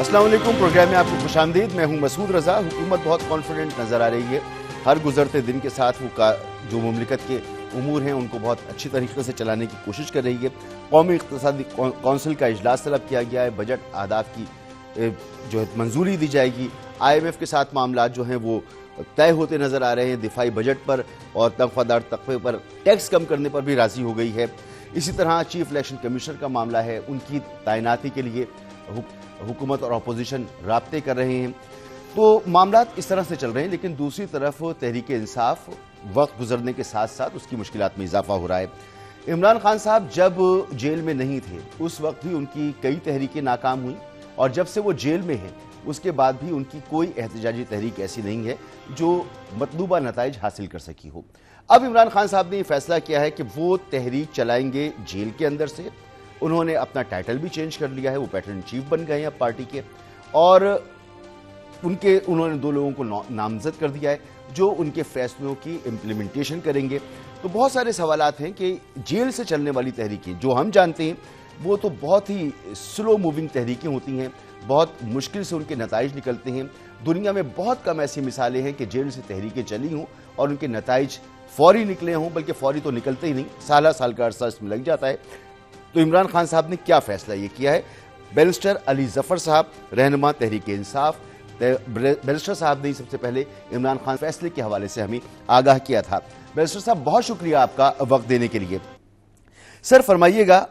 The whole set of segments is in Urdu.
السلام علیکم، پروگرام میں آپ کو خوش آمدید۔ میں ہوں مسعود رضا۔ حکومت بہت کانفیڈنٹ نظر آ رہی ہے، ہر گزرتے دن کے ساتھ وہ جو مملکت کے امور ہیں ان کو بہت اچھی طریقے سے چلانے کی کوشش کر رہی ہے۔ قومی اقتصادی کونسل کا اجلاس طلب کیا گیا ہے، بجٹ اہداف کی جو منظوری دی جائے گی۔ آئی ایم ایف کے ساتھ معاملات جو ہیں وہ طے ہوتے نظر آ رہے ہیں، دفاعی بجٹ پر اور تنخواہ دار طبقے پر ٹیکس کم کرنے پر بھی راضی ہو گئی ہے۔ اسی طرح چیف الیکشن کمیشنر کا معاملہ ہے، ان کی تعیناتی کے لیے حکومت اور اپوزیشن رابطے کر رہے ہیں۔ تو معاملات اس طرح سے چل رہے ہیں، لیکن دوسری طرف تحریک انصاف وقت گزرنے کے ساتھ ساتھ اس کی مشکلات میں اضافہ ہو رہا ہے۔ عمران خان صاحب جب جیل میں نہیں تھے اس وقت بھی ان کی کئی تحریکیں ناکام ہوئیں، اور جب سے وہ جیل میں ہیں اس کے بعد بھی ان کی کوئی احتجاجی تحریک ایسی نہیں ہے جو مطلوبہ نتائج حاصل کر سکی ہو۔ اب عمران خان صاحب نے یہ فیصلہ کیا ہے کہ وہ تحریک چلائیں گے جیل کے اندر سے۔ انہوں نے اپنا ٹائٹل بھی چینج کر لیا ہے، وہ پیٹرن چیف بن گئے ہیں اب پارٹی کے، اور انہوں نے 2 لوگوں کو نامزد کر دیا ہے جو ان کے فیصلوں کی امپلیمنٹیشن کریں گے۔ تو بہت سارے سوالات ہیں کہ جیل سے چلنے والی تحریکیں جو ہم جانتے ہیں وہ تو بہت ہی سلو موونگ تحریکیں ہوتی ہیں، بہت مشکل سے ان کے نتائج نکلتے ہیں۔ دنیا میں بہت کم ایسی مثالیں ہیں کہ جیل سے تحریکیں چلی ہوں اور ان کے نتائج فوری نکلے ہوں، بلکہ فوری تو نکلتے ہی نہیں، سال کا عرصہ اس میں لگ جاتا ہے۔ تو عمران خان صاحب نے کیا فیصلہ یہ کیا ہے؟ بیرسٹر علی ظفر صاحب، رہنما تحریک انصاف، بیرسٹر صاحب نے سب سے پہلے عمران خان فیصلے کے حوالے سے ہمیں آگاہ کیا تھا۔ بیرسٹر صاحب بہت شکریہ آپ کا وقت دینے کے لیے۔ سر فرمائیے گا،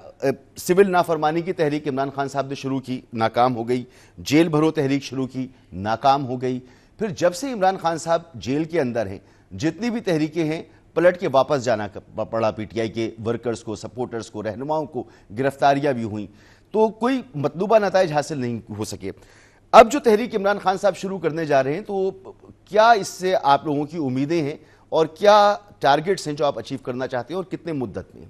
سول نافرمانی کی تحریک عمران خان صاحب نے شروع کی، ناکام ہو گئی، جیل بھرو تحریک شروع کی، ناکام ہو گئی، پھر جب سے عمران خان صاحب جیل کے اندر ہیں جتنی بھی تحریکیں ہیں پلٹ کے واپس جانا پڑا، پی ٹی آئی کے ورکرز کو، سپورٹرز کو، رہنماؤں کو گرفتاریاں بھی ہوئیں، تو کوئی مطلوبہ نتائج حاصل نہیں ہو سکے۔ اب جو تحریک عمران خان صاحب شروع کرنے جا رہے ہیں تو کیا اس سے آپ لوگوں کی امیدیں ہیں اور کیا ٹارگٹس ہیں جو آپ اچیو کرنا چاہتے ہیں اور کتنے مدت میں؟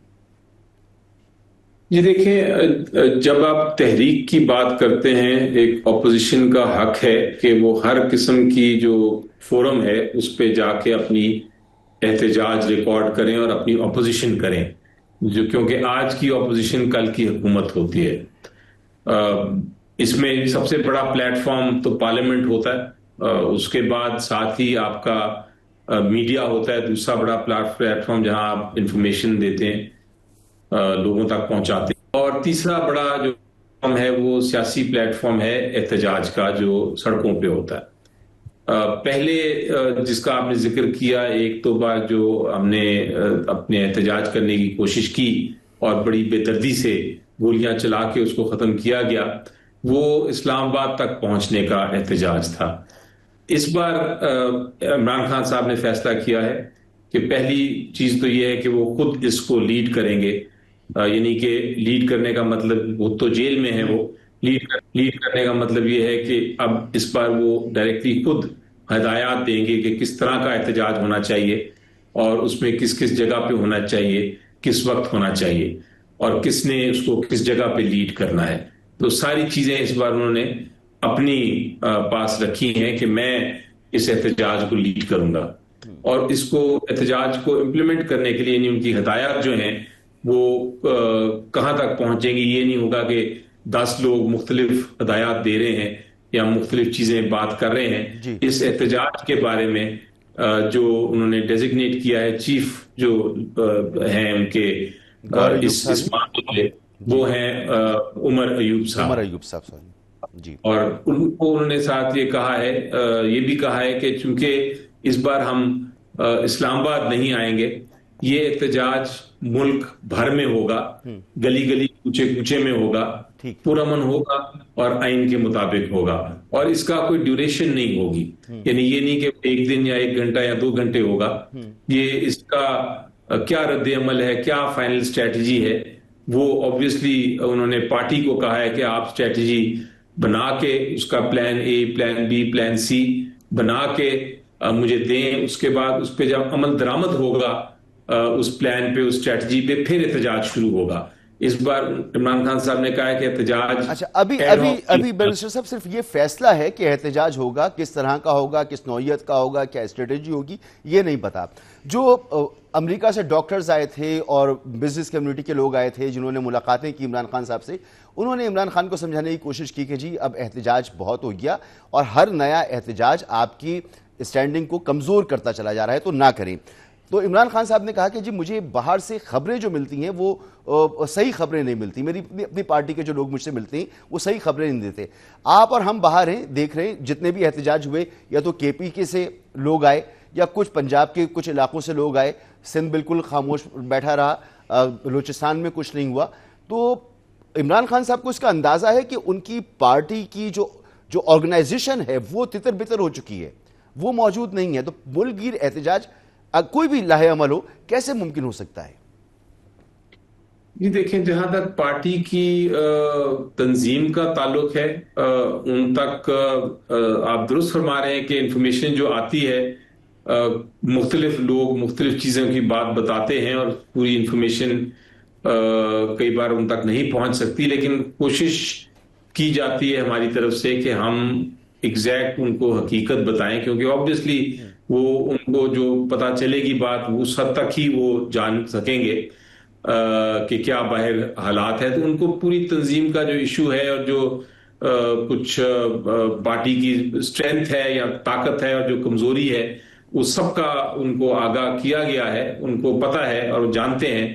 جی دیکھیں، جب آپ تحریک کی بات کرتے ہیں، ایک اپوزیشن کا حق ہے کہ وہ ہر قسم کی جو فورم ہے اس پہ جا کے اپنی احتجاج ریکارڈ کریں اور اپنی اپوزیشن کریں، جو کیونکہ آج کی اپوزیشن کل کی حکومت ہوتی ہے۔ اس میں سب سے بڑا پلیٹ فارم تو پارلیمنٹ ہوتا ہے، اس کے بعد ساتھ ہی آپ کا میڈیا ہوتا ہے، دوسرا بڑا پلیٹ فارم جہاں آپ انفارمیشن دیتے ہیں، لوگوں تک پہنچاتے ہیں، اور تیسرا بڑا جو فارم ہے وہ سیاسی پلیٹ فارم ہے احتجاج کا جو سڑکوں پہ ہوتا ہے۔ پہلے جس کا آپ نے ذکر کیا، ایک تو بار جو ہم نے اپنے احتجاج کرنے کی کوشش کی اور بڑی بے دردی سے گولیاں چلا کے اس کو ختم کیا گیا، وہ اسلام آباد تک پہنچنے کا احتجاج تھا۔ اس بار عمران خان صاحب نے فیصلہ کیا ہے کہ پہلی چیز تو یہ ہے کہ وہ خود اس کو لیڈ کریں گے، یعنی کہ لیڈ کرنے کا مطلب، وہ تو جیل میں ہے، وہ لیڈ کرنے کا مطلب یہ ہے کہ اب اس بار وہ ڈائریکٹلی خود ہدایات دیں گے کہ کس طرح کا احتجاج ہونا چاہیے اور اس میں کس کس جگہ پہ ہونا چاہیے، کس وقت ہونا چاہیے، اور کس نے اس کو کس جگہ پہ لیڈ کرنا ہے۔ تو ساری چیزیں اس بار انہوں نے اپنی پاس رکھی ہیں کہ میں اس احتجاج کو لیڈ کروں گا، اور اس کو احتجاج کو امپلیمنٹ کرنے کے لیے یعنی ان کی ہدایات جو ہیں وہ کہاں تک پہنچیں گی، یہ نہیں ہوگا کہ 10 لوگ مختلف ہدایات دے رہے ہیں یا مختلف چیزیں بات کر رہے ہیں۔ اس احتجاج کے بارے میں جو انہوں نے ڈیزگنیٹ کیا ہے، چیف جو ہیں ان کے اس معاملے میں، وہ ہیں عمر ایوب صاحب، جی، اور ان کو انہوں نے ساتھ یہ کہا ہے، یہ بھی کہا ہے کہ چونکہ اس بار ہم اسلام آباد نہیں آئیں گے، یہ احتجاج ملک بھر میں ہوگا، گلی گلی کوچے کوچے میں ہوگا، پرامن ہوگا اور آئین کے مطابق ہوگا، اور اس کا کوئی ڈیوریشن نہیں ہوگی، یعنی یہ نہیں کہ 1 دن یا 1 گھنٹہ یا 2 گھنٹے ہوگا۔ یہ اس کا کیا رد عمل ہے، کیا فائنل اسٹریٹجی ہے، وہ obviously انہوں نے پارٹی کو کہا ہے کہ آپ اسٹریٹجی بنا کے اس کا plan a, plan be, plan سی بنا کے مجھے دیں، اس کے بعد اس پہ جب عمل درآمد ہوگا اس پلان پہ، اس اسٹریٹجی پہ، پھر احتجاج شروع ہوگا۔ اس بار عمران خان صاحب نے کہا ہے کہ احتجاج اچھا ابھی بیرسٹر صاحب صرف یہ فیصلہ ہے کہ احتجاج ہوگا، کس طرح کا ہوگا، کس نوعیت کا ہوگا، کیا اسٹریٹجی ہوگی، یہ نہیں پتا. جو امریکہ سے ڈاکٹرز آئے تھے اور بزنس کمیونٹی کے لوگ آئے تھے جنہوں نے ملاقاتیں کی عمران خان صاحب سے، انہوں نے عمران خان کو سمجھانے کی کوشش کی کہ جی اب احتجاج بہت ہو گیا اور ہر نیا احتجاج آپ کی اسٹینڈنگ کو کمزور کرتا چلا جا رہا ہے تو نہ کریں. تو عمران خان صاحب نے کہا کہ جی مجھے باہر سے خبریں جو ملتی ہیں وہ صحیح خبریں نہیں ملتی، میری اپنی پارٹی کے جو لوگ مجھ سے ملتے ہیں وہ صحیح خبریں نہیں دیتے. آپ اور ہم باہر ہیں، دیکھ رہے ہیں جتنے بھی احتجاج ہوئے، یا تو کے پی کے سے لوگ آئے یا کچھ پنجاب کے کچھ علاقوں سے لوگ آئے، سندھ بالکل خاموش بیٹھا رہا، بلوچستان میں کچھ نہیں ہوا. تو عمران خان صاحب کو اس کا اندازہ ہے کہ ان کی پارٹی کی جو آرگنائزیشن ہے وہ تتر بتر ہو چکی ہے، وہ موجود نہیں ہے. تو ملک گیر احتجاج کوئی بھی لاہے عمل ہو کیسے ممکن ہو سکتا ہے؟ جی دیکھیں، جہاں تک پارٹی کی تنظیم کا تعلق ہے، ان تک آپ درست فرما رہے ہیں کہ انفارمیشن جو آتی ہے، مختلف لوگ مختلف چیزوں کی بات بتاتے ہیں اور پوری انفارمیشن کئی بار ان تک نہیں پہنچ سکتی، لیکن کوشش کی جاتی ہے ہماری طرف سے کہ ہم ایگزیکٹ ان کو حقیقت بتائیں، کیونکہ آبویسلی وہ ان کو جو پتا چلے گی بات اس حد تک ہی وہ جان سکیں گے کہ کیا باہر حالات ہے. تو ان کو پوری تنظیم کا جو ایشو ہے اور جو کچھ پارٹی کی اسٹرینتھ ہے یا طاقت ہے اور جو کمزوری ہے، وہ سب کا ان کو آگاہ کیا گیا ہے، ان کو پتا ہے اور جانتے ہیں.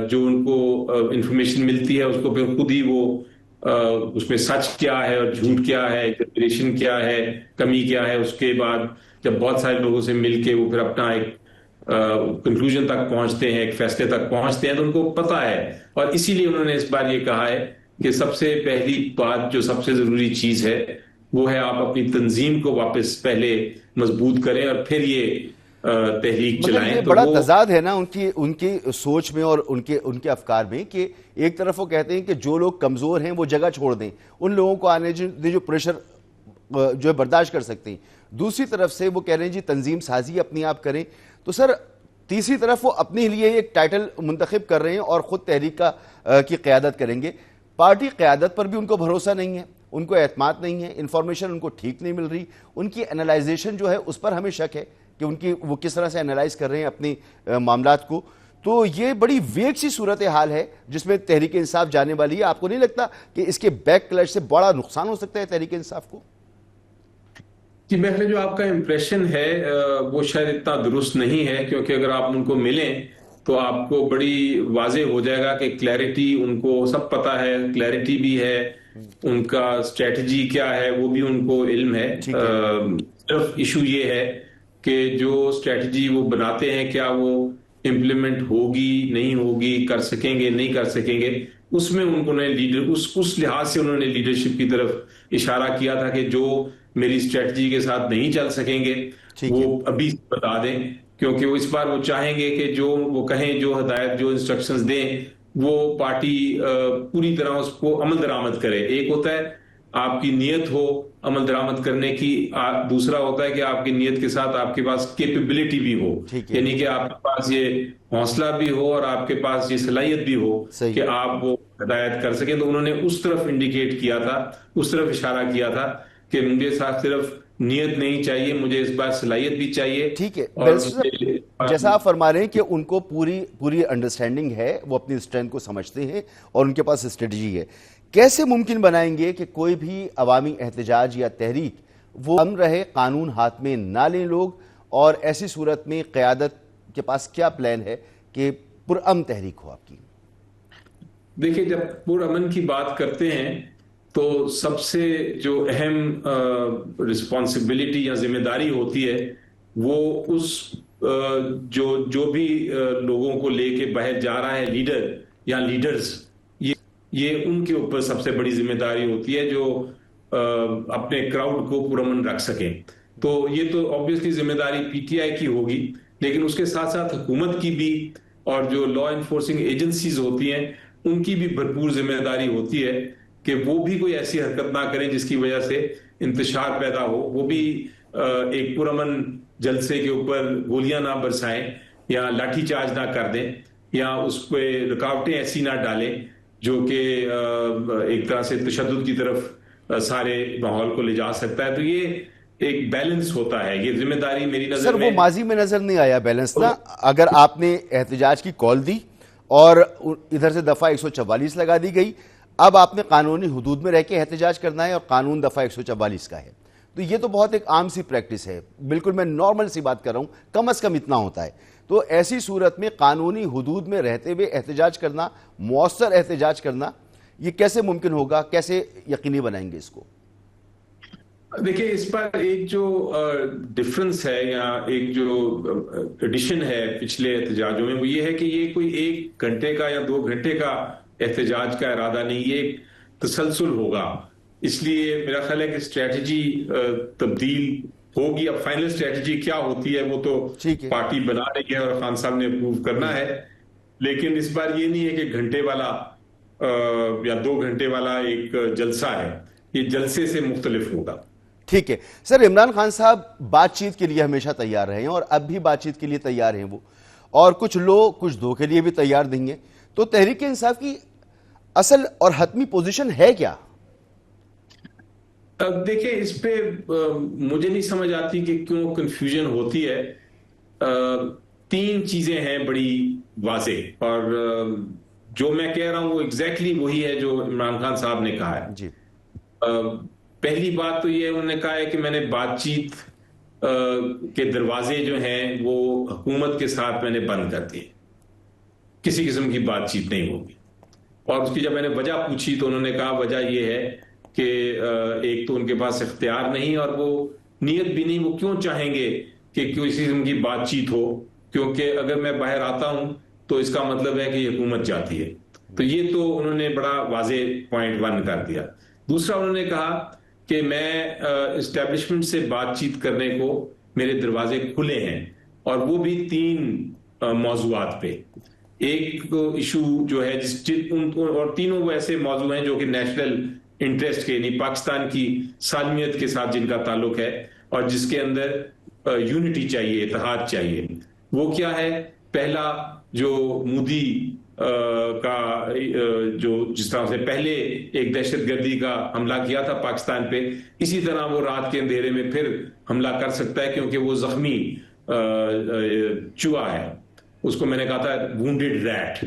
جو ان کو انفارمیشن ملتی ہے اس کو پھر خود ہی وہ اس میں سچ کیا ہے اور جھوٹ کیا ہے، ایگزیجریشن کیا ہے، کمی کیا ہے، اس کے بعد جب بہت سارے لوگوں سے مل کے وہ پھر اپنا ایک کنکلوژن تک پہنچتے ہیں، ایک فیصلے تک پہنچتے ہیں، تو ان کو پتا ہے. اور اسی لیے انہوں نے اس بار یہ کہا ہے کہ سب سے پہلی بات جو سب سے ضروری چیز ہے وہ ہے آپ اپنی تنظیم کو واپس پہلے مضبوط کریں اور پھر یہ تحریک چلائیں. یہ بڑا تضاد ہے نا ان کی سوچ میں اور ان کے افکار میں، کہ ایک طرف وہ کہتے ہیں کہ جو لوگ کمزور ہیں وہ جگہ چھوڑ دیں، ان لوگوں کو آنے دیں جو پریشر جو ہے برداشت کر سکتے ہیں. دوسری طرف سے وہ کہہ رہے ہیں جی تنظیم سازی اپنی آپ کریں. تو سر تیسری طرف وہ اپنے لیے ایک ٹائٹل منتخب کر رہے ہیں اور خود تحریک کی قیادت کریں گے. پارٹی قیادت پر بھی ان کو بھروسہ نہیں ہے، ان کو اعتماد نہیں ہے، انفارمیشن ان کو ٹھیک نہیں مل رہی، ان کی انالائزیشن جو ہے اس پر ہمیں شک ہے کہ وہ کس طرح سے انالائز کر رہے ہیں اپنے معاملات کو. تو یہ بڑی ویگ سی صورتحال ہے جس میں تحریک انصاف جانے والی ہے. آپ کو نہیں لگتا کہ اس کے بیک کلچ سے بڑا نقصان ہو سکتا ہے تحریک انصاف کو؟ جی میرے جو آپ کا امپریشن ہے وہ شاید اتنا درست نہیں ہے، کیونکہ اگر آپ ان کو ملیں تو آپ کو بڑی واضح ہو جائے گا کہ کلیئرٹی ان کو سب پتا ہے، کلیئرٹی بھی ہے، ان کا اسٹریٹجی کیا ہے وہ بھی ان کو علم ہے. صرف ایشو یہ ہے کہ جو اسٹریٹجی وہ بناتے ہیں کیا وہ امپلیمنٹ ہوگی نہیں ہوگی، کر سکیں گے نہیں کر سکیں گے. اس میں ان کو اس لحاظ سے انہوں نے لیڈرشپ کی طرف اشارہ کیا تھا کہ جو میری اسٹریٹجی کے ساتھ نہیں چل سکیں گے وہ ابھی بتا دیں، کیونکہ وہ اس بار وہ چاہیں گے کہ جو وہ کہیں، جو ہدایت، جو انسٹرکشنز دیں، وہ پارٹی پوری طرح اس کو عمل درآمد کرے. ایک ہوتا ہے آپ کی نیت ہو عمل درآمد کرنے کی، دوسرا ہوتا ہے کہ آپ کی نیت کے ساتھ آپ کے پاس کیپیبلٹی بھی ہو، یعنی کہ آپ کے پاس یہ حوصلہ بھی ہو اور آپ کے پاس یہ صلاحیت بھی ہو کہ آپ وہ ہدایت کر سکیں. تو انہوں نے اس طرف انڈیکیٹ کیا تھا، اس طرف اشارہ کیا تھا کہ مجھے ساتھ صرف نیت نہیں چاہیے، مجھے اس بار صلاحیت بھی چاہیے. ٹھیک ہے، جیسا آپ فرما رہے ہیں کہ ان کو پوری انڈرسٹینڈنگ ہے، وہ اپنی اسٹرینتھ کو سمجھتے ہیں اور ان کے پاس اسٹریٹجی ہے. کیسے ممکن بنائیں گے کہ کوئی بھی عوامی احتجاج یا تحریک وہ امن رہے، قانون ہاتھ میں نہ لیں لوگ، اور ایسی صورت میں قیادت کے پاس کیا پلان ہے کہ پرامن تحریک ہو آپ کی؟ دیکھیں، جب پرامن کی بات کرتے ہیں تو سب سے جو اہم رسپانسبلٹی یا ذمہ داری ہوتی ہے وہ اس جو بھی لوگوں کو لے کے باہر جا رہا ہے، لیڈر یا لیڈرز، یہ ان کے اوپر سب سے بڑی ذمہ داری ہوتی ہے جو اپنے کراؤڈ کو پرامن رکھ سکیں. تو یہ تو obviously ذمہ داری پی ٹی آئی کی ہوگی، لیکن اس کے ساتھ ساتھ حکومت کی بھی اور جو لا انفورسنگ ایجنسیز ہوتی ہیں ان کی بھی بھرپور ذمہ داری ہوتی ہے کہ وہ بھی کوئی ایسی حرکت نہ کریں جس کی وجہ سے انتشار پیدا ہو. وہ بھی ایک پرامن جلسے کے اوپر گولیاں نہ برسائیں یا لاٹھی چارج نہ کر دیں. یا اس پہ رکاوٹیں ایسی نہ ڈالیں جو کہ ایک طرح سے تشدد کی طرف سارے ماحول کو لے جا سکتا ہے. تو یہ ایک بیلنس ہوتا ہے, یہ ذمہ داری میری نظر سر میں. وہ ماضی میں نظر نہیں آیا بیلنس نا. اگر آپ نے احتجاج کی کال دی اور ادھر سے دفعہ 144 لگا دی گئی, اب آپ نے قانونی حدود میں رہ کے احتجاج کرنا ہے اور قانون دفعہ 144 کا ہے, تو یہ تو بہت ایک عام سی پریکٹس ہے. بالکل میں نارمل سی بات کر رہا ہوں, کم از کم اتنا ہوتا ہے. تو ایسی صورت میں قانونی حدود میں رہتے ہوئے احتجاج کرنا, مؤثر احتجاج کرنا, یہ کیسے ممکن ہوگا, کیسے یقینی بنائیں گے اس کو؟ دیکھیں اس پر ایک جو ڈفرنس ہے یا ایک جو ایڈیشن ہے پچھلے احتجاجوں میں, وہ یہ ہے کہ یہ کوئی 1 گھنٹے کا یا 2 گھنٹے کا احتجاج کا ارادہ نہیں, یہ ایک تسلسل ہوگا. اس لیے میرا خیال ہے کہ اسٹریٹجی تبدیل ہوگی. اب فائنل اسٹریٹجی کیا ہوتی ہے وہ تو پارٹی بنا رہی ہے اور خان صاحب نے اپروو کرنا ہے, لیکن اس بار یہ نہیں ہے کہ گھنٹے والا یا 2 گھنٹے والا ایک جلسہ ہے, یہ جلسے سے مختلف ہوگا. ٹھیک ہے سر. عمران خان صاحب بات چیت کے لیے ہمیشہ تیار رہے ہیں اور اب بھی بات چیت کے لیے تیار ہیں وہ, اور کچھ لوگ کچھ دو کے لیے بھی تیار دیں گے. تو تحریک انصاف کی اصل اور حتمی پوزیشن ہے کیا؟ اب دیکھیں اس پہ مجھے نہیں سمجھ آتی کہ کیوں کنفیوژن ہوتی ہے. 3 چیزیں ہیں بڑی واضح, اور جو میں کہہ رہا ہوں وہ ایگزیکٹلی وہی ہے جو عمران خان صاحب نے کہا ہے. جی. پہلی بات تو یہ انہوں نے کہا ہے کہ میں نے بات چیت کے دروازے جو ہیں وہ حکومت کے ساتھ میں نے بند کر دیے, کسی قسم کی بات چیت نہیں ہوگی. اور اس کی جب میں نے وجہ پوچھی تو انہوں نے کہا وجہ یہ ہے کہ ایک تو ان کے پاس اختیار نہیں, اور وہ نیت بھی نہیں. وہ کیوں چاہیں گے کہ کسی قسم کی بات چیت ہو, کیونکہ اگر میں باہر آتا ہوں تو اس کا مطلب ہے کہ یہ حکومت جاتی ہے. تو یہ تو انہوں نے بڑا واضح پوائنٹ 1 کر دیا. دوسرا انہوں نے کہا کہ میں اسٹیبلشمنٹ سے بات چیت کرنے کو میرے دروازے کھلے ہیں, اور وہ بھی 3 موضوعات پہ. ایک ایشو جو ہے اور تینوں وہ ایسے موضوع ہیں جو کہ نیشنل انٹرسٹ کے, یعنی پاکستان کی سالمیت کے ساتھ جن کا تعلق ہے اور جس کے اندر یونٹی چاہیے, اتحاد چاہیے. وہ کیا ہے؟ پہلا جو مودی کا جو جس طرح سے پہلے ایک دہشت گردی کا حملہ کیا تھا پاکستان پہ, اسی طرح وہ رات کے اندھیرے میں پھر حملہ کر سکتا ہے, کیونکہ وہ زخمی چوہا ہے. اس کو میں نے کہا تھا وونڈیڈ ریٹ,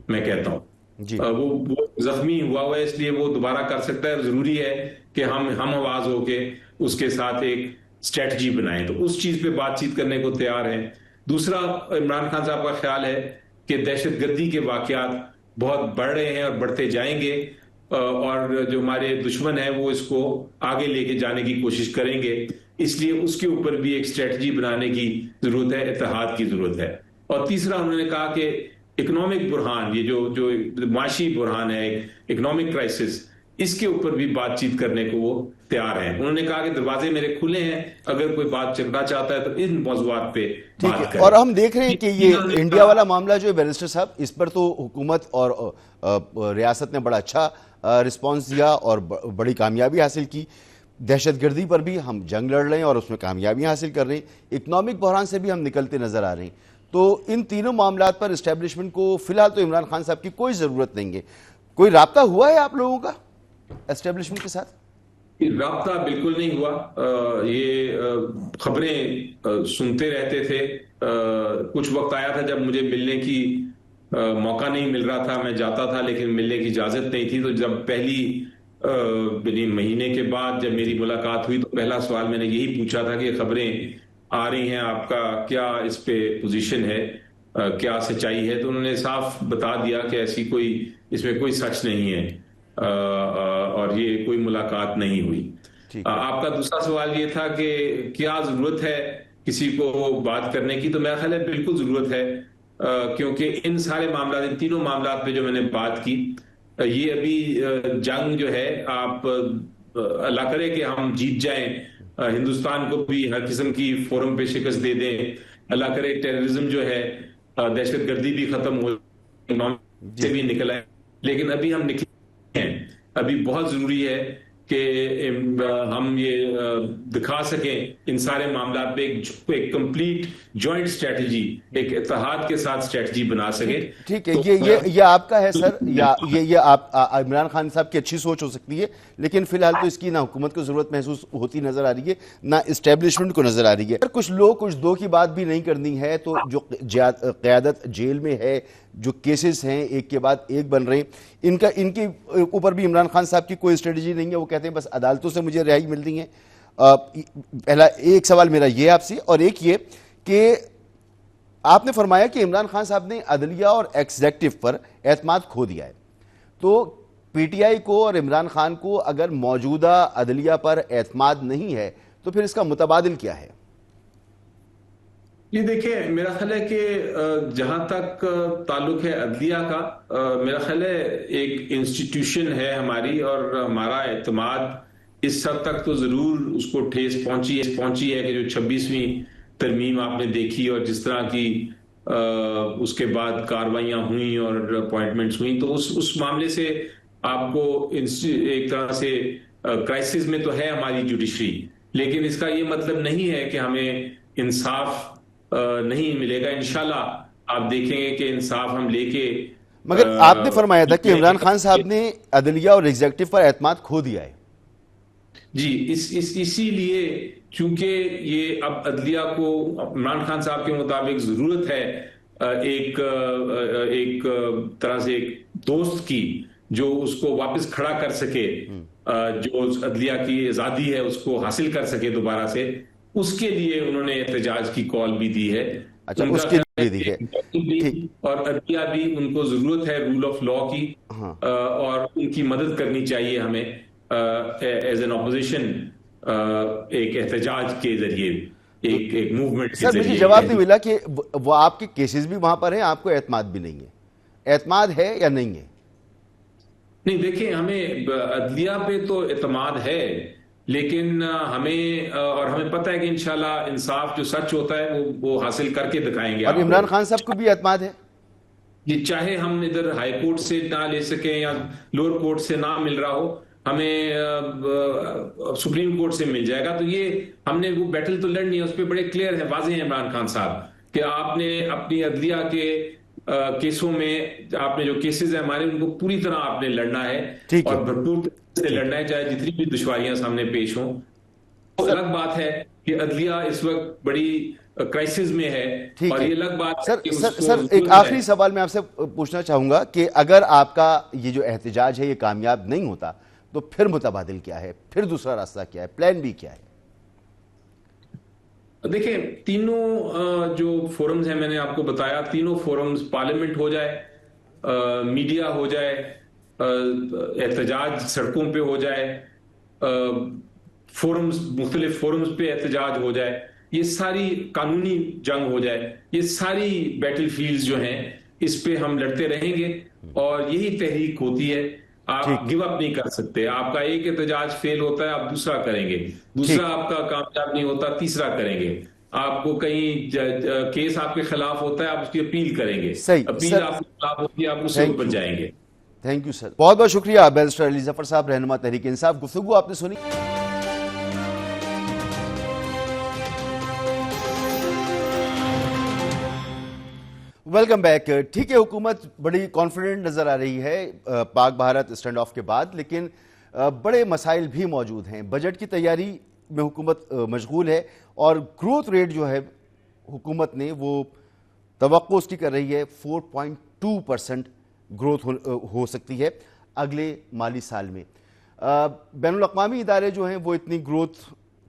میں کہتا ہوں. وہ زخمی ہوا ہے, اس لیے وہ دوبارہ کر سکتا ہے. ضروری ہے کہ ہم آواز ہو کے اس کے ساتھ ایک اسٹریٹجی بنائیں. تو اس چیز پہ بات چیت کرنے کو تیار ہیں. دوسرا, عمران خان صاحب کا خیال ہے کہ دہشت گردی کے واقعات بہت بڑھ رہے ہیں اور بڑھتے جائیں گے, اور جو ہمارے دشمن ہیں وہ اس کو آگے لے کے جانے کی کوشش کریں گے. اس لیے اس کے اوپر بھی ایک اسٹریٹجی بنانے کی ضرورت ہے, اتحاد کی ضرورت ہے. اور تیسرا انہوں نے کہا کہ اکنامک بحران, یہ جو معاشی بحران ہے, اکنامک کرائسس, اس کے اوپر بھی بات چیت کرنے کو وہ تیار ہیں. انہوں نے کہا کہ دروازے میرے کھلے ہیں, اگر کوئی بات کرنا چاہتا ہے تو ان موضوعات پہ بات کریں. اور ہم دیکھ رہے ہیں کہ یہ انڈیا والا معاملہ جو ہے بیرسٹر صاحب, اس پر تو حکومت اور ریاست نے بڑا اچھا رسپانس دیا اور بڑی کامیابی حاصل کی. دہشت گردی پر بھی ہم جنگ لڑ رہے ہیں اور اس میں کامیابیاں حاصل کر رہے ہیں. اکنامک بحران سے بھی ہم نکلتے نظر آ رہے ہیں. تو ان تینوں معاملات پر اسٹیبلشمنٹ کو فی الحال تو عمران خان صاحب کی کوئی ضرورت نہیں ہے. کوئی رابطہ ہوا ہے آپ لوگوں کا اسٹیبلشمنٹ کے ساتھ؟ رابطہ بالکل نہیں ہوا. یہ خبریں سنتے رہتے تھے. کچھ وقت آیا تھا جب مجھے ملنے کی موقع نہیں مل رہا تھا, میں جاتا تھا لیکن ملنے کی اجازت نہیں تھی. تو جب پہلی مہینے کے بعد جب میری ملاقات ہوئی تو پہلا سوال میں نے یہی پوچھا تھا کہ خبریں آ رہی ہیں, آپ کا کیا اس پہ پوزیشن ہے, کیا سچائی ہے؟ تو انہوں نے صاف بتا دیا کہ ایسی اس میں کوئی سچ نہیں ہے, اور یہ کوئی ملاقات نہیں ہوئی. آپ کا دوسرا سوال یہ تھا کہ کیا ضرورت ہے کسی کو بات کرنے کی؟ تو میرا خیال ہے بالکل ضرورت ہے, کیونکہ ان سارے معاملات, ان تینوں معاملات پہ جو میں نے بات کی, یہ ابھی جنگ جو ہے, آپ اللہ کرے کہ ہم جیت جائیں, ہندوستان کو بھی ہر قسم کی فورم پہ شکست دے دیں, اللہ کرے ٹیررزم جو ہے, دہشت گردی بھی ختم ہو سے بھی نکل آئے. لیکن ابھی ہم نکلے ہیں. ابھی بہت ضروری ہے کہ ہم یہ دکھا سکیں ان سارے معاملات پہ ایک کمپلیٹ جوائنٹ اسٹریٹجی، ایک اتحاد کے ساتھ اسٹریٹجی بنا سکیں. ٹھیک ہے، یہ آپ کا ہے سر، یا یہ آپ عمران خان صاحب کی اچھی سوچ ہو سکتی ہے، لیکن فی الحال تو اس کی نہ حکومت کو ضرورت محسوس ہوتی نظر آ رہی ہے، نہ اسٹیبلشمنٹ کو نظر آ رہی ہے. کچھ لوگ کچھ دو کی بات بھی نہیں کرنی ہے، تو جو قیادت جیل میں ہے، جو کیسز ہیں ایک کے بعد ایک بن رہے ہیں، ان کے اوپر بھی عمران خان صاحب کی کوئی اسٹریٹجی نہیں ہے. وہ کہتے ہیں بس عدالتوں سے مجھے رہائی ملتی ہے. پہلا ایک سوال میرا یہ آپ سے، اور ایک یہ کہ آپ نے فرمایا کہ عمران خان صاحب نے عدلیہ اور ایگزیکٹو پر اعتماد کھو دیا ہے، تو پی ٹی آئی کو اور عمران خان کو اگر موجودہ عدلیہ پر اعتماد نہیں ہے تو پھر اس کا متبادل کیا ہے؟ یہ دیکھیں، میرا خیال ہے کہ جہاں تک تعلق ہے عدلیہ کا، میرا خیال ہے ایک انسٹیٹیوشن ہے ہماری، اور ہمارا اعتماد اس حد تک تو ضرور اس کو ٹھیس پہنچی ہے کہ جو 26ویں ترمیم آپ نے دیکھی اور جس طرح کی اس کے بعد کاروائیاں ہوئیں اور اپوائنٹمنٹس ہوئیں، تو اس معاملے سے آپ کو ایک طرح سے کرائسس میں تو ہے ہماری جوڈیشری، لیکن اس کا یہ مطلب نہیں ہے کہ ہمیں انصاف نہیں ملے گا. انشاءاللہ آپ دیکھیں گے کہ انصاف ہم لے کے. مگر آپ نے فرمایا تھا کہ عمران خان صاحب نے عدلیہ اور ایگزیکٹو پر اعتماد کھو دیا ہے. جی، اسی لیے چونکہ یہ اب عدلیہ کو عمران خان صاحب کے مطابق ضرورت ہے ایک طرح سے ایک دوست کی جو اس کو واپس کھڑا کر سکے، جو عدلیہ کی آزادی ہے اس کو حاصل کر سکے دوبارہ سے. اس کے لیے انہوں نے احتجاج کی کال بھی دی ہے. اچھا، اس کے لیے دی ہے، اور عدلیہ بھی ان کو ضرورت ہے رول آف لا کی، اور ان کی مدد کرنی چاہیے ہمیں ایز این اپوزیشن، ایک احتجاج کے ذریعے، ایک موومنٹ کے ذریعے. سر مجھے جواب نہیں ملا کہ وہ آپ کے کیسز بھی وہاں پر ہیں، آپ کو اعتماد بھی نہیں ہے. اعتماد ہے یا نہیں ہے؟ نہیں، دیکھیں، ہمیں عدلیہ پہ تو اعتماد ہے، لیکن ہمیں پتہ ہے کہ انشاءاللہ انصاف جو سچ ہوتا ہے وہ حاصل کر کے دکھائیں گے. اور عمران خان صاحب کو بھی اعتماد ہے؟ یہ چاہے ہم ادھر ہائی کورٹ سے نہ لے سکیں یا لوور کورٹ سے نہ مل رہا ہو، ہمیں سپریم کورٹ سے مل جائے گا. تو یہ ہم نے وہ بیٹل تو لڑنی ہے، اس پہ بڑے کلیئر ہے، واضح ہیں عمران خان صاحب کہ آپ نے اپنی عدلیہ کے کیسوں میں، آپ نے جو کیسز ہیں ہمارے، ان کو پوری طرح آپ نے لڑنا ہے اور بھرپور سے لڑنا ہے، چاہے جتنی بھی دشواریاں سامنے پیش ہوں. الگ بات ہے کہ عدلیہ اس وقت بڑی کرائسس میں ہے، اور یہ الگ بات ہے کہ سر ایک آخری سوال میں آپ سے پوچھنا چاہوں گا کہ اگر آپ کا یہ جو احتجاج ہے یہ کامیاب نہیں ہوتا تو پھر متبادل کیا ہے، پھر دوسرا راستہ کیا ہے، پلان بی کیا ہے؟ دیکھیں، تینوں جو فورمز ہیں میں نے آپ کو بتایا، تینوں فورمز، پارلیمنٹ ہو جائے، میڈیا ہو جائے، احتجاج سڑکوں پہ ہو جائے، مختلف فورمز پہ احتجاج ہو جائے، یہ ساری قانونی جنگ ہو جائے، یہ ساری بیٹل فیلڈز جو ہیں اس پہ ہم لڑتے رہیں گے، اور یہی تحریک ہوتی ہے. آپ گیو اپ نہیں کر سکتے. آپ کا ایک احتجاج فیل ہوتا ہے، آپ دوسرا کریں گے، دوسرا آپ کا کامیاب نہیں ہوتا، تیسرا کریں گے. آپ کو کہیں کیس آپ کے خلاف ہوتا ہے، آپ اس کی اپیل کریں گے، اپیل آپ کے خلاف ہوتی ہے، آپ اس سے اوپر جائیں گے. تھینک یو سر، بہت بہت شکریہ بیرسٹر علی ظفر صاحب، رہنما تحریک انصاف. گفتگو آپ نے سنی. Welcome back. ٹھیک ہے، حکومت بڑی کانفیڈنٹ نظر آ رہی ہے پاک بھارت اسٹینڈ آف کے بعد، لیکن بڑے مسائل بھی موجود ہیں. بجٹ کی تیاری میں حکومت مشغول ہے، اور گروتھ ریٹ جو ہے حکومت نے وہ توقع اس کی کر رہی ہے 4.2% گروتھ ہو سکتی ہے اگلے مالی سال میں. بین الاقوامی ادارے جو ہیں وہ اتنی گروتھ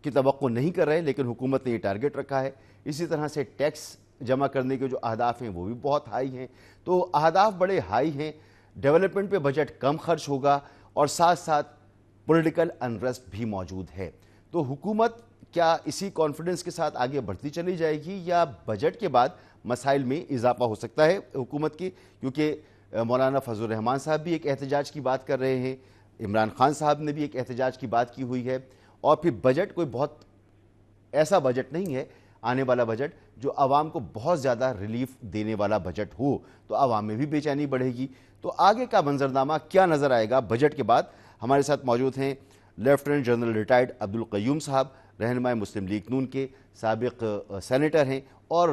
کی توقع نہیں کر رہے، لیکن حکومت نے یہ ٹارگٹ رکھا ہے. اسی طرح سے ٹیکس جمع کرنے کے جو اہداف ہیں وہ بھی بہت ہائی ہیں. تو اہداف بڑے ہائی ہیں. ڈیولپمنٹ پہ بجٹ کم خرچ ہوگا، اور ساتھ ساتھ پولیٹیکل انریسٹ بھی موجود ہے. تو حکومت کیا اسی کانفیڈنس کے ساتھ آگے بڑھتی چلی جائے گی، یا بجٹ کے بعد مسائل میں اضافہ ہو سکتا ہے حکومت کی؟ کیونکہ مولانا فضل الرحمان صاحب بھی ایک احتجاج کی بات کر رہے ہیں، عمران خان صاحب نے بھی ایک احتجاج کی بات کی ہوئی ہے، اور پھر بجٹ کوئی بہت ایسا بجٹ نہیں ہے آنے والا بجٹ جو عوام کو بہت زیادہ ریلیف دینے والا بجٹ ہو. تو عوام میں بھی بے چینی بڑھے گی. تو آگے کا منظرنامہ کیا نظر آئے گا بجٹ کے بعد؟ ہمارے ساتھ موجود ہیں لیفٹیننٹ جنرل ریٹائرڈ عبدالقیوم صاحب، رہنمائے مسلم لیگ نون کے، سابق سینیٹر ہیں اور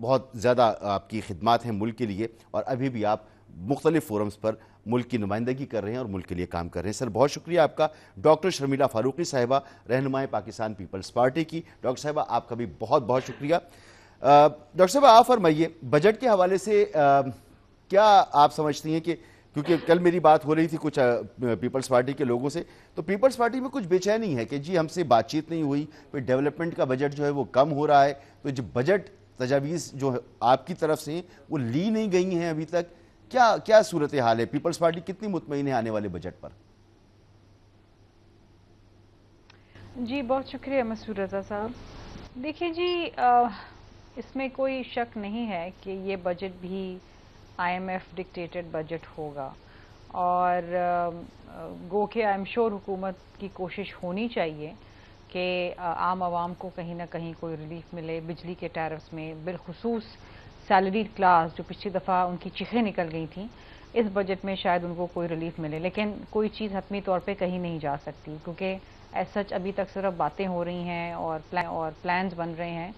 بہت زیادہ آپ کی خدمات ہیں ملک کے لیے، اور ابھی بھی آپ مختلف فورمز پر ملک کی نمائندگی کر رہے ہیں اور ملک کے لیے کام کر رہے ہیں. سر بہت شکریہ آپ کا. ڈاکٹر شرمیلا فاروقی صاحبہ، رہنمائے پاکستان پیپلز پارٹی کی. ڈاکٹر صاحبہ آپ کا بھی بہت بہت شکریہ. ڈاکٹر صاحبہ آپ فرمائیے، بجٹ کے حوالے سے کیا آپ سمجھتی ہیں کہ کیونکہ کل میری بات ہو رہی تھی کچھ پیپلز پارٹی کے لوگوں سے، تو پیپلز پارٹی میں کچھ بے چینی ہے کہ جی ہم سے بات چیت نہیں ہوئی، پھر ڈیولپمنٹ کا بجٹ جو ہے وہ کم ہو رہا ہے، تو جو بجٹ تجاویز جو آپ کی طرف سے وہ لی نہیں گئی ہیں ابھی تک. کیا صورتحال ہے؟ پیپلز پارٹی کتنی مطمئن ہے آنے والے بجٹ پر؟ جی بہت شکریہ مسعود رضا صاحب. دیکھیے جی، اس میں کوئی شک نہیں ہے کہ یہ بجٹ بھی IMF ڈکٹیٹڈ بجٹ ہوگا، اور گو کہ آئی ایم شور حکومت کی کوشش ہونی چاہیے کہ عام عوام کو کہیں نہ کہیں کوئی ریلیف ملے. بجلی کے ٹیرفز میں بالخصوص سیلریڈ کلاس جو پچھلی دفعہ ان کی چیخیں نکل گئی تھیں، اس بجٹ میں شاید ان کو کوئی ریلیف ملے. لیکن کوئی چیز حتمی طور پہ کہیں نہیں جا سکتی، کیونکہ ایز سچ ابھی تک صرف باتیں ہو رہی ہیں اور پلانز بن رہے ہیں،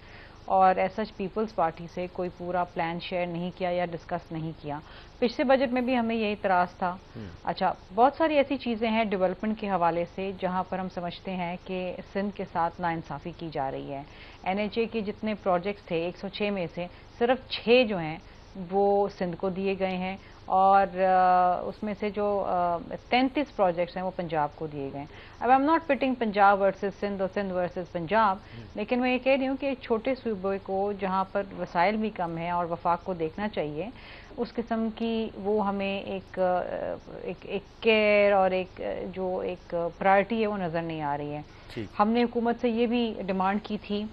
اور ایز سچ پیپلز پارٹی سے کوئی پورا پلان شیئر نہیں کیا یا ڈسکس نہیں کیا. پچھلے بجٹ میں بھی ہمیں یہی اعتراض تھا. اچھا، بہت ساری ایسی چیزیں ہیں ڈیولپمنٹ کے حوالے سے جہاں پر ہم سمجھتے ہیں کہ سندھ کے ساتھ ناانصافی کی جا رہی ہے. NHA کے جتنے پروجیکٹس تھے 106 میں سے صرف 6 جو ہیں وہ سندھ کو دیے گئے ہیں، اور اس میں سے جو 33 پروجیکٹس ہیں وہ پنجاب کو دیے گئے ہیں. اب I am not putting Punjab versus Sindh اور سندھ ورسز پنجاب، لیکن میں یہ کہہ رہی ہوں کہ ایک چھوٹے صوبے کو جہاں پر وسائل بھی کم ہیں اور وفاق کو دیکھنا چاہیے، اس قسم کی وہ ہمیں ایک کیئر اور ایک پرائرٹی ہے وہ نظر نہیں آ رہی ہے. ہم نے حکومت سے یہ بھی ڈیمانڈ کی تھی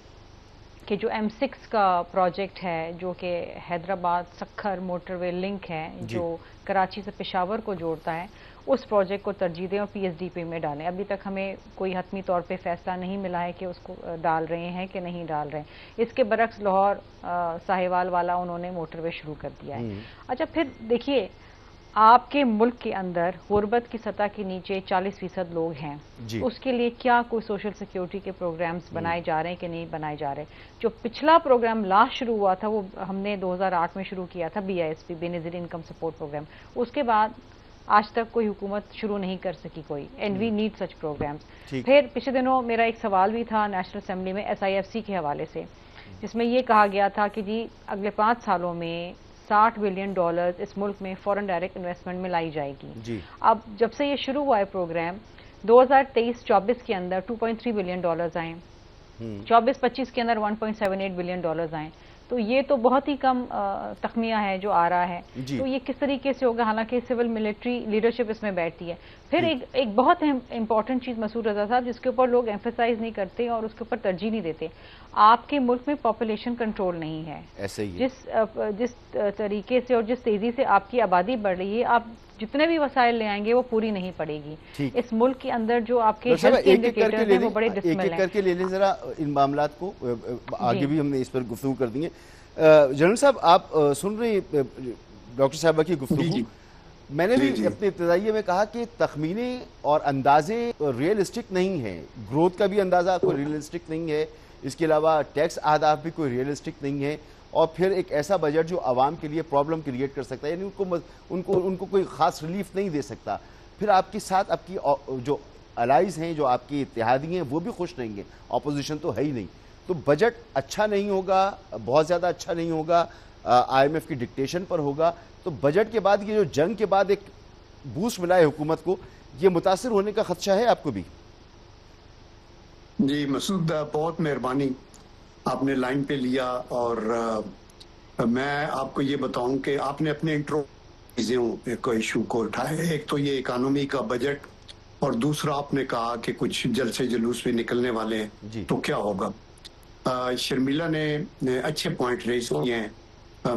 کہ جو M6 کا پروجیکٹ ہے جو کہ حیدرآباد سکھر موٹر وے لنک ہے جو کراچی سے پشاور کو جوڑتا ہے، اس پروجیکٹ کو ترجیح دیں اور PSDP میں ڈالیں. ابھی تک ہمیں کوئی حتمی طور پہ فیصلہ نہیں ملا ہے کہ اس کو ڈال رہے ہیں کہ نہیں ڈال رہے ہیں. اس کے برعکس لاہور ساہیوال والا انہوں نے موٹر وے شروع کر دیا ہے. اچھا، پھر دیکھیے آپ کے ملک کے اندر غربت کی سطح کے نیچے 40% لوگ ہیں، اس کے لیے کیا کوئی سوشل سیکیورٹی کے پروگرامز بنائے جا رہے ہیں کہ نہیں بنائے جا رہے؟ جو پچھلا پروگرام لاسٹ شروع ہوا تھا وہ ہم نے 2008 میں شروع کیا تھا، BISP بے نظیر انکم سپورٹ پروگرام. اس کے بعد آج تک کوئی حکومت شروع نہیں کر سکی کوئی، and we need such programs. پھر پچھلے دنوں میرا ایک سوال بھی تھا نیشنل اسمبلی میں SIFC کے حوالے سے، جس میں یہ کہا گیا تھا کہ جی اگلے 5 سالوں میں $60 بلین اس ملک میں فورن ڈائریکٹ انویسٹمنٹ میں لائی جائے گی. اب جب سے یہ شروع ہوا ہے پروگرام 2023-24 کے اندر $2.3 بلین آئیں، 24-25 کے اندر $1.78 بلین آئیں. تو یہ تو بہت ہی کم تخمینہ ہے جو آ رہا ہے. تو یہ کس طریقے سے ہوگا؟ حالانکہ سول ملٹری لیڈرشپ اس میں بیٹھتی ہے. پھر ایک بہت امپورٹنٹ چیز مسعود رضا صاحب جس کے اوپر لوگ ایمفیسائز نہیں کرتے اور اس کے اوپر ترجیح نہیں دیتے، آپ کے ملک میں پاپولیشن کنٹرول نہیں ہے. ایسے ہی جس طریقے سے اور جس تیزی سے آپ کی آبادی بڑھ رہی ہے، آپ جتنے بھی وسائل لے آئیں گے وہ پوری نہیں پڑے گی. اس ملک کے اندر جو آپ کے ہیلتھ کے انڈیکیٹرز ہیں وہ بڑے ڈسمل ہیں. ایک ایک کر کے لے لیں ذرا ان معاملات کو، آگے بھی ہم نے اس پر گفتگو کر دی ہے. جنرل صاحب آپ سن رہے ہیں ڈاکٹر صاحبہ کی گفتگو. میں نے بھی اپنے ابتدائیے میں کہا کہ تخمینے اور اندازے ریئلسٹک نہیں ہیں، گروتھ کا بھی اندازہ کوئی ریئلسٹک نہیں ہے، اس کے علاوہ ٹیکس اہداف بھی کوئی ریئلسٹک نہیں ہے، اور پھر ایک ایسا بجٹ جو عوام کے لیے پرابلم کریٹ کر سکتا ہے، یعنی ان کو کوئی خاص ریلیف نہیں دے سکتا. پھر آپ کے ساتھ آپ کی جو الائز ہیں، جو آپ کی اتحادی ہیں، وہ بھی خوش نہیں ہیں، اپوزیشن تو ہے ہی نہیں. تو بجٹ اچھا نہیں ہوگا، بہت زیادہ اچھا نہیں ہوگا، IMF کی ڈکٹیشن پر ہوگا. تو بجٹ کے بعد یہ جو جنگ کے بعد ایک بوسٹ ملا ہے حکومت کو، یہ متاثر ہونے کا خدشہ ہے آپ کو بھی؟ جی مسعود، بہت مہربانی، آپ نے لائن پہ لیا. اور میں آپ کو یہ بتاؤں کہ آپ نے اپنے انٹرو کو ایشو کو اٹھایا. ایک تو یہ اکانومی کا بجٹ، اور دوسرا آپ نے کہا کہ کچھ جلسے جلوس میں نکلنے والے ہیں تو کیا ہوگا. شرمیلا نے اچھے پوائنٹ ریز کیے ہیں.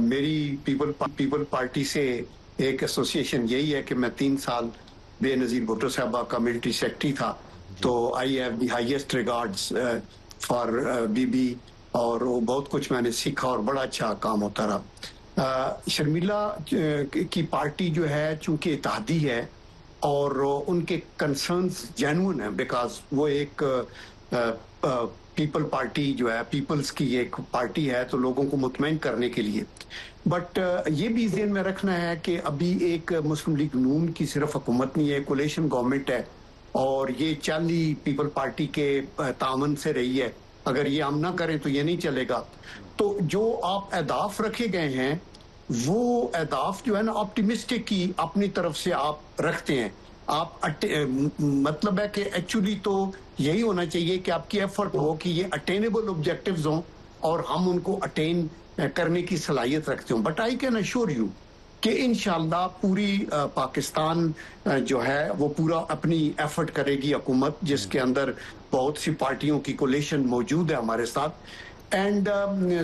میری پیپل پارٹی سے ایک ایسوسیشن یہی ہے کہ میں 3 سال بے نظیر بھٹو صاحبہ کا ملٹری سیکرٹری تھا، تو I have the highest regards for بی اور وہ بہت کچھ میں نے سیکھا اور بڑا اچھا کام ہوتا رہا. شرمیلا کی پارٹی جو ہے چونکہ اتحادی ہے اور ان کے کنسرنز جینوئن ہیں، بیکاز وہ ایک پیپل پارٹی جو ہے، پیپلز کی ایک پارٹی ہے، تو لوگوں کو مطمئن کرنے کے لیے. بٹ یہ بھی ذہن میں رکھنا ہے کہ ابھی ایک مسلم لیگ نون کی صرف حکومت نہیں ہے، کولیشن گورنمنٹ ہے، اور یہ 40 پیپل پارٹی کے تعاون سے رہی ہے. اگر یہ ہم نہ کریں تو یہ نہیں چلے گا. تو جو آپ اہداف رکھے گئے ہیں وہ اہداف جو ہے نا آپٹیمسٹک کی اپنی طرف سے آپ رکھتے ہیں. آپ مطلب ہے کہ ایکچولی تو یہی ہونا چاہیے کہ آپ کی ایفرٹ ہو کہ یہ اٹینیبل آبجیکٹیوز ہوں اور ہم ان کو اٹین کرنے کی صلاحیت رکھتے ہوں. But I can assure you کہ انشاءاللہ پوری پاکستان جو ہے وہ پورا اپنی ایفرٹ کرے گی حکومت، جس کے اندر بہت سی پارٹیوں کی کولیشن موجود ہے ہمارے ساتھ. اینڈ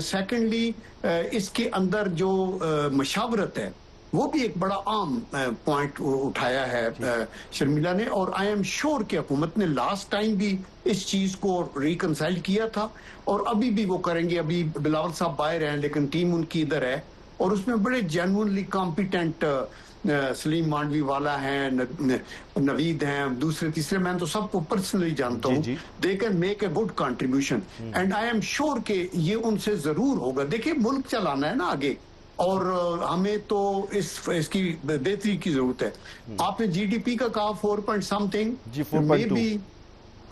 سیکنڈلی اس کے اندر جو مشاورت ہے وہ بھی ایک بڑا عام پوائنٹ اٹھایا ہے شرمیلا نے، اور آئی ایم شیور کہ حکومت نے لاسٹ ٹائم بھی اس چیز کو ریکنسائل کیا تھا اور ابھی بھی وہ کریں گے. ابھی بلاول صاحب باہر ہیں لیکن ٹیم ان کی ادھر ہے، اور اس میں بڑے جینوئنلی کمپیٹنٹ سلیم مانڈوی والا ہیں، نوید ہیں، دوسرے تیسرے، میں تو سب کو پرسنلی جانتا ہوں. They can make a good contribution and I am sure کہ یہ ان سے ضرور ہوگا. دیکھیں ملک چلانا ہے نا آگے، اور ہمیں تو اس کی بہتری کی ضرورت ہے. آپ نے جی ڈی پی کا کہا 4 پوائنٹ سم تھنگ،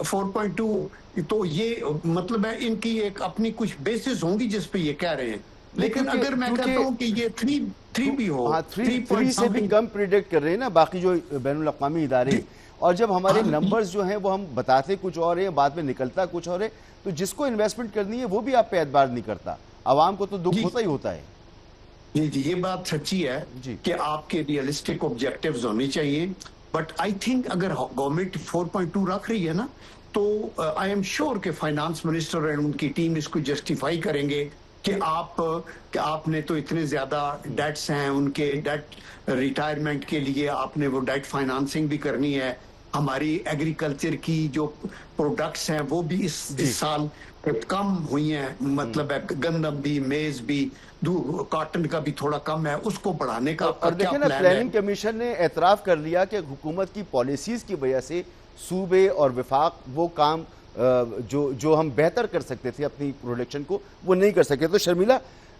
4.2، تو یہ مطلب ہے ان کی ایک اپنی کچھ بیسز ہوں گی جس پہ یہ کہہ رہے ہیں. لیکن اگر میں کہتا ہوں کہ یہ 3 بھی ہو، 3 سے بھی کم پریڈکٹ کر رہے ہیں نا باقی جو بین الاقوامی ادارے، اور جب ہمارے نمبرز جو ہیں وہ ہم بتاتے کچھ اور ہیں، بعد میں نکلتا کچھ اور ہے، تو جس کو انویسٹمنٹ کرنی ہے وہ بھی آپ پہ اعتبار نہیں کرتا. عوام کو تو دکھ ہوتا ہی ہوتا ہے. جی یہ بات سچی ہے کہ آپ کے ریئلسٹک آبجیکٹیوز ہونے چاہیے. بٹ آئی تھنک اگر گورنمنٹ 4.2 رکھ رہی ہے نا، تو آئی ایم شیور کہ فائنانس منسٹر اور ان کی ٹیم اس کو جسٹیفائی کریں گے کہ آپ نے تو اتنے زیادہ ڈیٹس ہیں، ان کے ڈیٹ ریٹائرمنٹ کے لیے آپ نے وہ ڈیٹ فائنانسنگ بھی کرنی ہے. ہماری ایگریکلچر کی جو پروڈکٹس ہیں وہ بھی اس سال کم ہوئی ہیں، مطلب ہے گندم بھی، میز بھی، کاٹن کا بھی تھوڑا کم ہے، اس کو بڑھانے کا اور دیکھیں نا پلاننگ کمیشن نے اعتراف کر لیا کہ حکومت کی پالیسیز کی وجہ سے صوبے اور وفاق وہ کام جو ہم بہتر کر سکتے تھے اپنی پروڈکشن کو وہ نہیں کر سکے. تو شرمیلا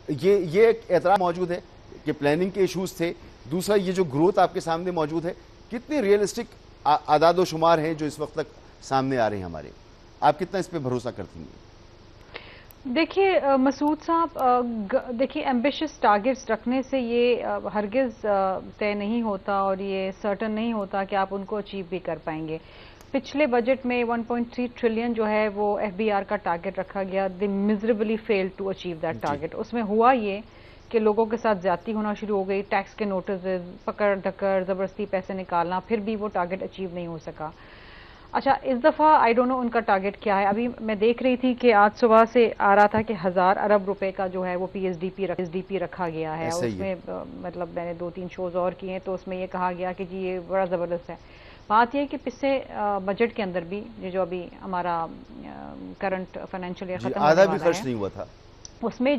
یہ ایک اعتراف موجود ہے کہ پلاننگ کے ایشوز تھے. دوسرا یہ جو گروتھ آپ کے سامنے موجود ہے، کتنے ریئلسٹک اعداد و شمار ہیں جو اس وقت تک سامنے آ رہے ہیں ہمارے، آپ کتنا اس پہ بھروسہ کرتی ہیں؟ دیکھیے مسعود صاحب، دیکھیے ایمبیشس ٹارگٹس رکھنے سے یہ ہرگز طے نہیں ہوتا اور یہ سرٹن نہیں ہوتا کہ آپ ان کو اچیو بھی کر پائیں گے. پچھلے بجٹ میں 1.3 ٹریلین جو ہے وہ ایف بی آر کا ٹارگٹ رکھا گیا. They miserably fail to achieve that target. اس میں ہوا یہ کہ لوگوں کے ساتھ زیادتی ہونا شروع ہو گئی، ٹیکس کے نوٹسز، پکڑ دھکڑ، زبردستی پیسے نکالنا، پھر بھی وہ ٹارگٹ اچیو نہیں ہو سکا. اچھا اس دفعہ آئی ڈونٹ نو ان کا ٹارگٹ کیا ہے. ابھی میں دیکھ رہی تھی کہ آج صبح سے آ رہا تھا کہ 1000 ارب روپے کا جو ہے وہ پی ایس ڈی پی رکھا گیا ہے. اس میں مطلب میں نے 2-3 شوز اور کیے ہیں تو اس میں یہ کہا گیا کہ جی یہ بڑا زبردست ہے. بات یہ کہ پچھلے بجٹ کے اندر بھی جو ابھی ہمارا کرنٹ فائنینشیل ایئر ختم آدھا بھی خرچ نہیں ہوا تھا، اس میں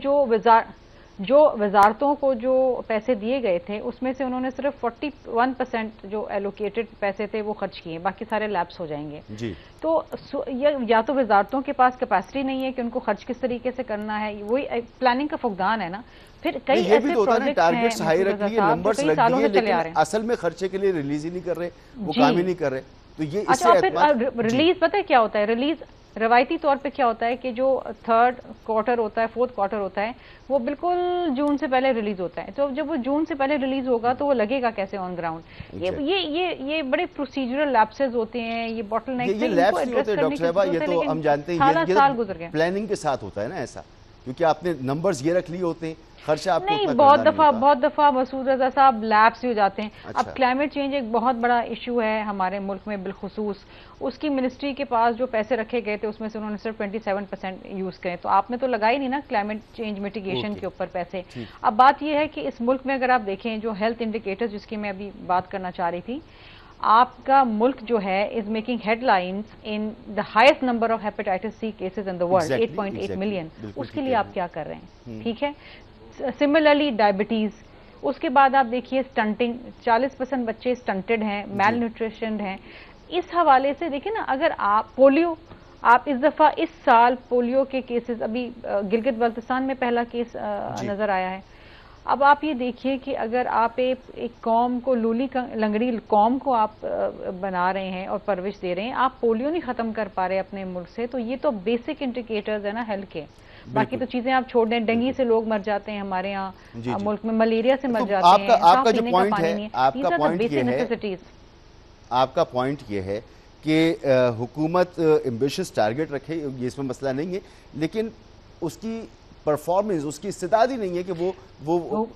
جو وزارتوں کو جو پیسے دیے گئے تھے اس میں سے انہوں نے صرف 41% جو ایلوکیٹڈ پیسے تھے وہ خرچ کیے، باقی سارے لیپس ہو جائیں گے. تو یا تو وزارتوں کے پاس کیپیسٹی نہیں ہے کہ ان کو خرچ کس طریقے سے کرنا ہے، وہی پلاننگ کا فقدان ہے نا. پھر کئی ایسے ٹارگٹس ہائی رکھ لیے، نمبرز لگ دیے، لیکن اصل میں خرچے کے لیے ریلیز ہی نہیں کر رہے، وہ کام ہی نہیں کر رہے. تو یہ اس سے پھر ریلیز پتہ ہے کیا ہوتا ہے؟ ریلیز روایتی طور پہ کیا ہوتا ہے کہ جو 3rd کوارٹر ہوتا ہے، 4th کوارٹر ہوتا ہے، وہ بالکل جون سے پہلے ریلیز ہوتا ہے. تو جب وہ جون سے پہلے ریلیز ہوگا تو وہ لگے گا کیسے آن گراؤنڈ؟ یہ بڑے پروسیجرل لیپسز ہوتے ہیں، یہ باٹل نیکس یہ لیپس نہیں ہوتے ڈاکٹر صاحبہ، یہ تو ہم جانتے ہیں یہ پلاننگ کے ساتھ ہوتا ہے نا ایسا، کیونکہ آپ نے نمبرز یہ رکھ لیے ہوتے ہیں، خرچہ آپ کو نہیں. بہت دفعہ مسعود رضا صاحب لیپس بھی ہو جاتے ہیں. اب کلائمیٹ چینج ایک بہت بڑا ایشو ہے ہمارے ملک میں بالخصوص. اس کی منسٹری کے پاس جو پیسے رکھے گئے تھے اس میں سے انہوں نے صرف 27% یوز کرے. تو آپ نے تو لگائی نہیں نا کلائمیٹ چینج میٹیگیشن کے اوپر پیسے. اب بات یہ ہے کہ اس ملک میں اگر آپ دیکھیں جو ہیلتھ انڈیکیٹر جس کی میں ابھی بات کرنا چاہ رہی تھی، آپ کا ملک جو ہے is making headlines in the highest number of hepatitis C cases in the world, 8.8 million. اس کے لیے آپ کیا کر رہے ہیں؟ ٹھیک ہے. سملرلی ڈائبٹیز، اس کے بعد آپ دیکھیے سٹنٹنگ، 40% بچے سٹنٹڈ ہیں، میل نیوٹریشن ہیں. اس حوالے سے دیکھیں نا، اگر آپ پولیو، آپ اس دفعہ اس سال پولیو کے کیسز، ابھی گلگت بلتستان میں پہلا کیس نظر آیا ہے. اب آپ یہ دیکھیے کہ اگر آپ ایک قوم کو، لولی لنگڑی قوم کو آپ بنا رہے ہیں اور پرورش دے رہے ہیں، آپ پولیو نہیں ختم کر پا رہے اپنے ملک سے، تو یہ تو بیسک انڈیکیٹرز ہیں نا ہیلتھ کے. باقی تو چیزیں آپ چھوڑ دیں، ڈینگی سے لوگ مر جاتے ہیں ہمارے یہاں ملک میں، ملیریا سے مر جاتے ہیں، آپ کا جو پوائنٹ ہے، آپ کا پوائنٹ یہ ہے کہ حکومت ایمبیشس ٹارگٹ رکھے، یہ اس میں مسئلہ نہیں ہے، لیکن اس کی پرفارمنس، اس کی استعداد ہی نہیں ہے کہ وہ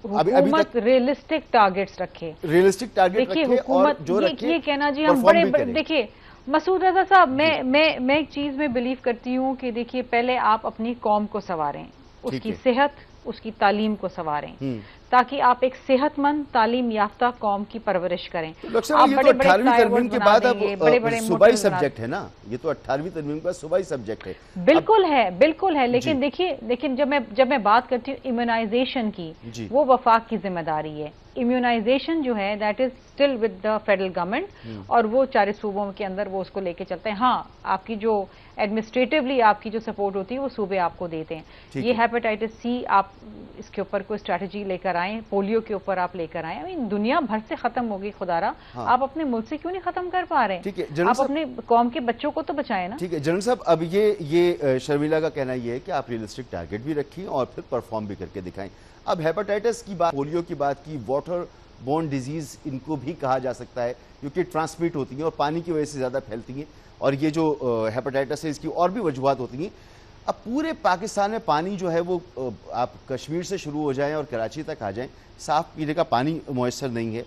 حکومت ریئلسٹک ٹارگٹس رکھے، ریئلسٹک ٹارگٹ رکھے، اور جو رکھے یہ کہنا جی ہم بڑے، دیکھیے مسعود رضا صاحب، میں ایک چیز میں بلیو کرتی ہوں کہ دیکھیے پہلے آپ اپنی قوم کو سنواریں، اس کی صحت، اس کی تعلیم کو سنواریں، تاکہ آپ ایک صحت مند تعلیم یافتہ قوم کی پرورش کریں. آپ بڑے بڑے 18ویں ترمیم کے بعد اب صوبائی سبجیکٹ ہے نا، یہ تو 18ویں ترمیم کا صوبائی سبجیکٹ ہے. بالکل ہے، بالکل ہے، لیکن دیکھیے، لیکن جب میں بات کرتی ہوں امیونائزیشن کی، وہ وفاق کی ذمہ داری ہے. امیونائزیشن جو ہے that is still with the federal government, اور وہ 4 صوبوں کے اندر وہ اس کو لے کے چلتے ہیں. ہاں، آپ کی جو ایڈمنسٹریٹولی آپ کی جو سپورٹ ہوتی ہے وہ صوبے آپ کو دیتے ہیں. یہ ہیپاٹائٹس سی، آپ اس کے اوپر کوئی اسٹریٹجی لے کر آئیں، پولیو کے اوپر آپ لے کر آئیں. دنیا بھر سے ختم ہوگی خدا را، آپ اپنے ملک سے کیوں نہیں ختم کر پا رہے ہیں؟ آپ اپنے قوم کے بچوں کو تو بچائیں نا. ٹھیک ہے جنرل صاحب، اب یہ شرمیلا کا کہنا یہ ہے کہ آپ ریئلسٹک ٹارگٹ بھی رکھیں اور پھر پرفارم بھی کر کے دکھائیں. اب ہیپاٹائٹس کی بات، پولیو کی بات کی، واٹر بورن ڈیزیز ان کو بھی کہا جا سکتا ہے، کیونکہ ٹرانسمٹ ہوتی ہیں اور پانی کی وجہ سے زیادہ پھیلتی ہیں، اور یہ جو ہیپاٹائٹس ہے اس کی اور بھی وجوہات ہوتی ہیں. اب پورے پاکستان میں پانی جو ہے وہ، آپ کشمیر سے شروع ہو جائیں اور کراچی تک آ جائیں، صاف پینے کا پانی میسر نہیں ہے.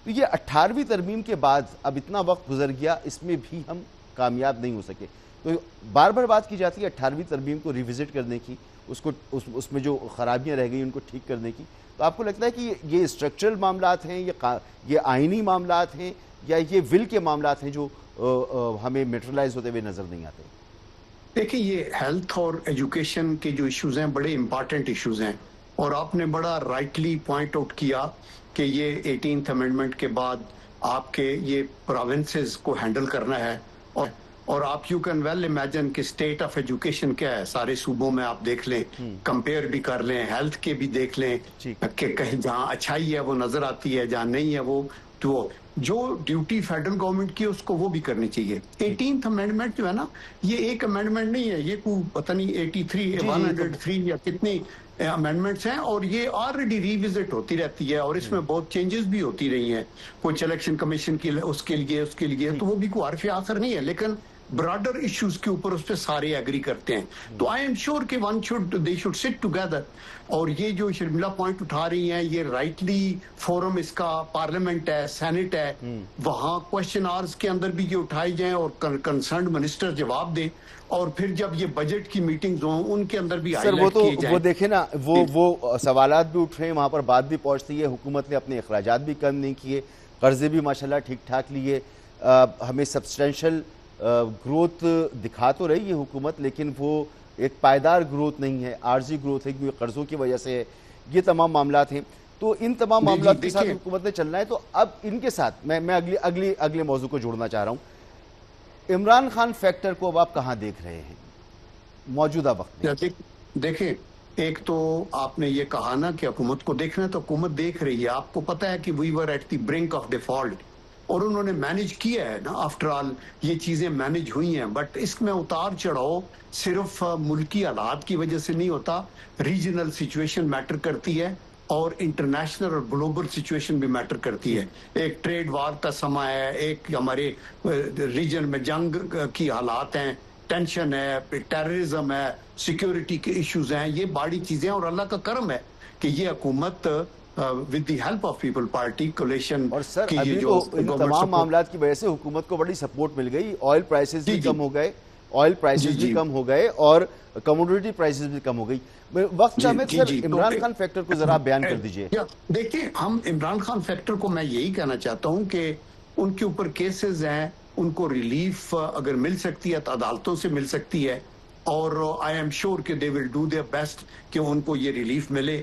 تو یہ 18ویں ترمیم کے بعد اب اتنا وقت گزر گیا، اس میں بھی ہم کامیاب نہیں ہو سکے. تو بار بار بات کی جاتی ہے 18ویں ترمیم کو ریوزٹ کرنے کی، اس میں جو خرابیاں رہ گئی ان کو ٹھیک کرنے کی. تو آپ کو لگتا ہے کہ یہ اسٹرکچرل معاملات ہیں، یہ آئینی معاملات ہیں، یا یہ ول کے معاملات ہیں جو ہمیں میٹرلائز ہوتے ہوئے نظر نہیں آتے؟ دیکھیں، یہ ہیلتھ اور ایجوکیشن کے جو ایشوز ہیں بڑے امپارٹنٹ ایشوز ہیں، اور آپ نے بڑا رائٹلی پوائنٹ آؤٹ کیا کہ یہ 18th امینڈمنٹ کے بعد آپ کے یہ پروونسز کو ہینڈل کرنا ہے. اور آپ یو کین ویل امیجن کہ اسٹیٹ آف ایجوکیشن کیا ہے سارے صوبوں میں. آپ دیکھ لیں، کمپیئر بھی کر لیں، ہیلتھ کے بھی دیکھ لیں کہ کہیں جہاں اچھائی ہے وہ نظر آتی ہے، جہاں نہیں ہے وہ تو جو ڈیوٹی فیڈرل گورنمنٹ کی اس کو وہ بھی کرنی چاہیے. 18th امینڈمنٹ جو ہے نا، یہ ایک امینڈمنٹ نہیں ہے، یہ کوئی پتہ نہیں 83 103 یا کتنی امینڈمنٹس ہیں، اور یہ آلریڈی ریوزٹ ہوتی رہتی ہے، اور اس میں بہت چینجز بھی ہوتی رہی ہیں. کچھ الیکشن کمیشن کی اس کے لیے تو وہ بھی کوئی حرف آخر نہیں ہے، لیکن براڈر ایشوز کے اوپر اس پہ سارے ایگری کرتے ہیں. تو آئی ایم شیور کہ دے شوڈ سٹ ٹوگیدر. اور یہ جو شرمیلا پوائنٹ اٹھا رہی ہیں، یہ رائٹلی فورم اس کا پارلیمنٹ ہے، سینٹ ہے، وہاں کوشچن آورز کے اندر بھی یہ اٹھائی جائیں اور کنسرنڈ منسٹر جواب دیں، اور پھر جب یہ بجٹ کی میٹنگز ہوں ان کے اندر بھی ہائی لائٹ کیے جائیں. وہ دیکھیں نا، وہ سوالات بھی اٹھ رہے ہیں، وہاں پر بات بھی پہنچتی ہے. حکومت نے اپنے اخراجات بھی کم نہیں کیے، قرضے بھی ماشاءاللہ ٹھیک ٹھاک لیے. ہمیں سبسٹینشل گروتھ دکھا تو رہی ہے حکومت، لیکن وہ ایک پائیدار گروتھ نہیں ہے، عارضی گروتھ ہے، کیونکہ قرضوں کی وجہ سے یہ تمام معاملات ہیں. تو ان تمام معاملات کے ساتھ حکومت نے چلنا ہے. تو اب ان کے ساتھ میں اگلے موضوع کو جوڑنا چاہ رہا ہوں. عمران خان فیکٹر کو اب آپ کہاں دیکھ رہے ہیں موجودہ وقت میں؟ دیکھیں، ایک تو آپ نے یہ کہا نا کہ حکومت کو دیکھنا ہے، تو حکومت دیکھ رہی ہے. آپ کو پتہ ہے کہ we were at the brink of default, اور انہوں نے مینج کیا ہے نا. آفٹر آل یہ چیزیں مینج ہوئی ہیں، بٹ اس میں اتار چڑھاؤ صرف ملکی حالات کی وجہ سے نہیں ہوتا، ریجنل سچویشن میٹر کرتی ہے، اور انٹرنیشنل اور گلوبل سچویشن بھی میٹر کرتی ہے. ایک ٹریڈ وار کا سمہ ہے، ایک ہمارے ریجن میں جنگ کی حالات ہیں، ٹینشن ہے، ٹیررزم ہے، سیکیورٹی کے ایشوز ہیں. یہ بڑی چیزیں، اور اللہ کا کرم ہے کہ یہ حکومت with the help of people party coalition. اور سر ابھی تو ان تمام معاملات کی وجہ سے حکومت کو بڑی سپورٹ مل گئی. آئل پرائسز بھی کم ہو گئے، اور کموڈیٹی پرائسز بھی کم ہو گئی. وقت سمیت سر عمران خان فیکٹر کو ذرا بیان کر دیجئے. دیکھیں، ہم عمران خان فیکٹر کو میں یہی کہنا چاہتا ہوں کہ ان کے اوپر کیسز ہیں، ان کو ریلیف اگر مل سکتی ہے تو عدالتوں سے مل سکتی ہے، اور آئی ایم شیور کہ دے ول ڈو دیئر بیسٹ کہ ان کو یہ ریلیف ملے.